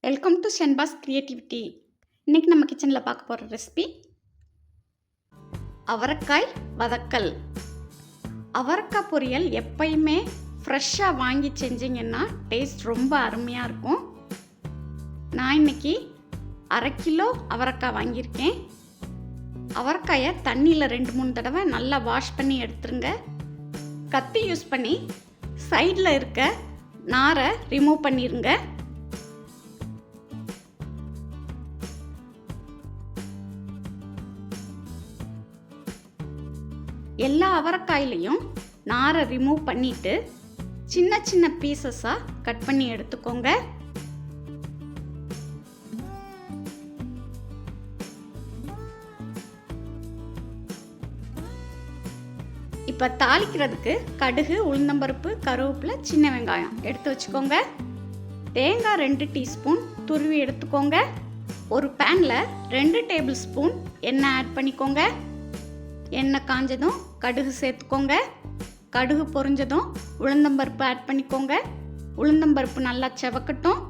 Welcome to Shenba's creativity. இன்றைக்கி நம்ம கிச்சனில் பார்க்க போகிற ரெசிபி அவரைக்காய் வதக்கல். அவரைக்காய் பொரியல் எப்பயுமே ஃப்ரெஷ்ஷாக வாங்கி செஞ்சிங்கன்னா டேஸ்ட் ரொம்ப அருமையாக இருக்கும். நான் இன்றைக்கி 1/2 கிலோ அவரைக்காய் வாங்கியிருக்கேன். அவரைக்காயை தண்ணியில் 2-3 தடவை நல்லா வாஷ் பண்ணி எடுத்துருங்க. கத்தி யூஸ் பண்ணி சைடில் இருக்க நாரை ரிமூவ் பண்ணிடுங்க. எல்லா அவரைக்காயிலையும் நாரை ரிமூவ் பண்ணிவிட்டு சின்ன சின்ன பீசஸாக கட் பண்ணி எடுத்துக்கோங்க. இப்போ தாளிக்கிறதுக்கு கடுகு, உளுந்தம்பருப்பு, கருவேப்பிலை, சின்ன வெங்காயம் எடுத்து வச்சுக்கோங்க. தேங்காய் 2 டீஸ்பூன் துருவி எடுத்துக்கோங்க. ஒரு பேனில் 2 டேபிள் ஸ்பூன் எண்ணெய் ஆட் பண்ணிக்கோங்க. எண்ணெய் காஞ்சதும் கடுகு சேர்த்துக்கோங்க. கடுகு பொரிஞ்சதும் உளுந்தம்பருப்பு ஆட் பண்ணிக்கோங்க. உளுந்தம்பருப்பு நல்லா செவக்கட்டும்.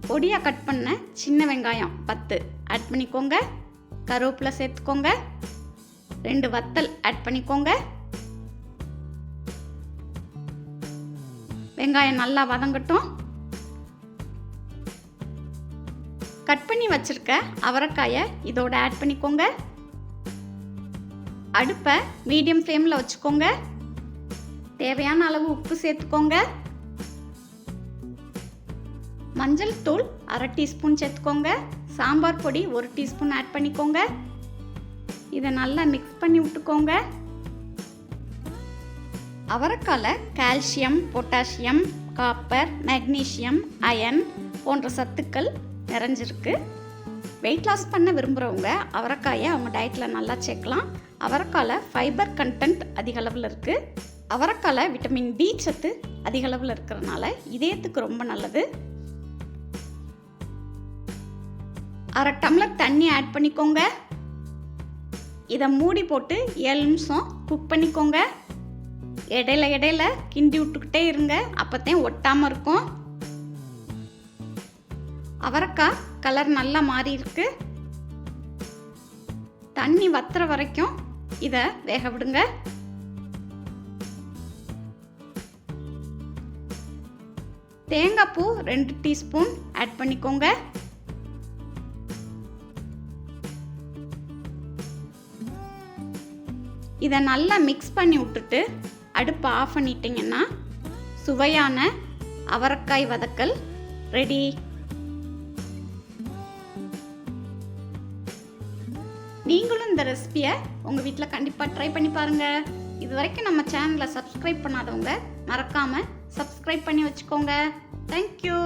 பொடியாக கட் பண்ண சின்ன வெங்காயம் 10 ஆட் பண்ணிக்கோங்க. கருவேப்பிலை சேர்த்துக்கோங்க. 2 வத்தல் ஆட் பண்ணிக்கோங்க. வெங்காயம் நல்லா வதங்கட்டும். கட் பண்ணி வச்சிருக்க அவரைக்காயை இதோட ஆட் பண்ணிக்கோங்க. அடுப்பை மீடியம் ஃப்ளேமில் வச்சுக்கோங்க. தேவையான அளவு உப்பு சேர்த்துக்கோங்க. மஞ்சள் தூள் 1/2 டீஸ்பூன் சேர்த்துக்கோங்க. சாம்பார் பொடி 1 டீஸ்பூன் ஆட் பண்ணிக்கோங்க. இதை நல்லா மிக்ஸ் பண்ணி விட்டுக்கோங்க. அவரைக்காயில் calcium, potassium, copper, magnesium, iron போன்ற சத்துக்கள் நிறைஞ்சிருக்கு. வெயிட் லாஸ் பண்ண விரும்புகிறவங்க அவரைக்காயை அவங்க டயட்டில் நல்லா சேர்க்கலாம். அவரைக்காயில் ஃபைபர் கண்டென்ட் அதிக அளவில் இருக்குது. அவரைக்காயில் விட்டமின் டி சத்து அதிக அளவில் இருக்கிறதுனால இதயத்துக்கு ரொம்ப நல்லது. 1/2 டம்ளர் தண்ணி ஆட் பண்ணிக்கோங்க. இதை மூடி போட்டு 7 நிமிஷம் குக் பண்ணிக்கோங்க. இடையில கிண்டி விட்டுக்கிட்டே இருங்க, அப்போதான் ஒட்டாமல் இருக்கும். அவரைக்காய் கலர் நல்லா மாறி இருக்கு. தண்ணி வத்துற வரைக்கும் இதை வேக விடுங்க. தேங்காய் பூ 2 டீஸ்பூன் ஆட் பண்ணிக்கோங்க. இதை நல்லா மிக்ஸ் பண்ணி விட்டுட்டு அடுப்பை ஆஃப் பண்ணிட்டீங்கன்னா சுவையான அவரைக்காய் வதக்கல் ரெடி. நீங்களும் இந்த ரெசிபியை உங்கள் வீட்டில் கண்டிப்பாக ட்ரை பண்ணி பாருங்கள். இது வரைக்கும் நம்ம சேனலை சப்ஸ்கிரைப் பண்ணாதவங்க மறக்காமல் சப்ஸ்கிரைப் பண்ணி வச்சுக்கோங்க. தேங்க்யூ.